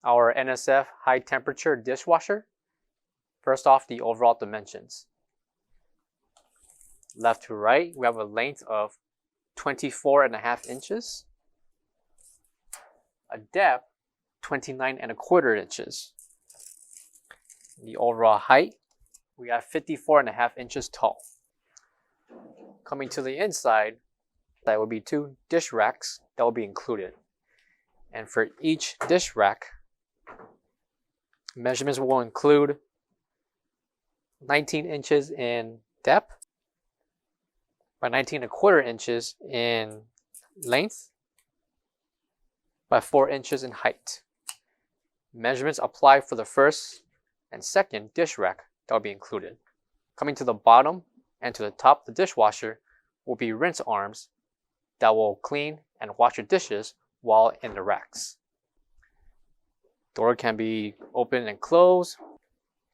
our NSF high temperature dishwasher. First off, the overall dimensions. Left to right, we have a length of 24.5 inches. A depth, 29.25 inches. The overall height, we have 54.5 inches tall. Coming to the inside, that will be 2 dish racks that will be included. And for each dish rack, measurements will include 19 inches in depth by 19.25 inches in length by 4 inches in height. Measurements apply for the first and second dish rack that will be included. Coming to the bottom and to the top of the dishwasher will be rinse arms that will clean and wash your dishes while in the racks. Door can be open and closed.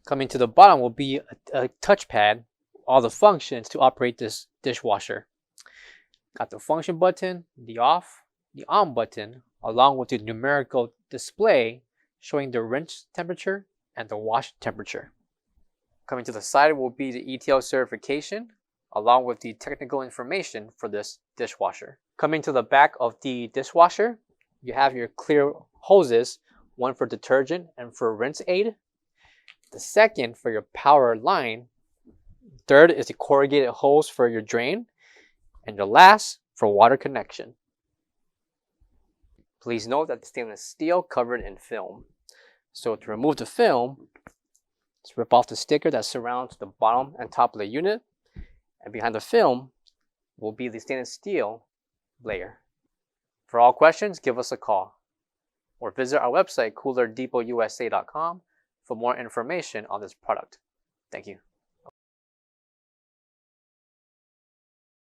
Coming to the bottom will be a touchpad, all the functions to operate this dishwasher. Got the function button, the off, the on button, along with the numerical display showing the rinse temperature and the wash temperature. Coming to the side will be the ETL certification, along with the technical information for this dishwasher. Coming to the back of the dishwasher, you have your clear hoses, one for detergent and for rinse aid. The second for your power line. Third is the corrugated hose for your drain. And the last for water connection. Please note that the stainless steel covered in film. So to remove the film, just rip off the sticker that surrounds the bottom and top of the unit. And behind the film will be the stainless steel layer. For all questions, give us a call or visit our website coolerdepotUSA.com for more information on this product. Thank you.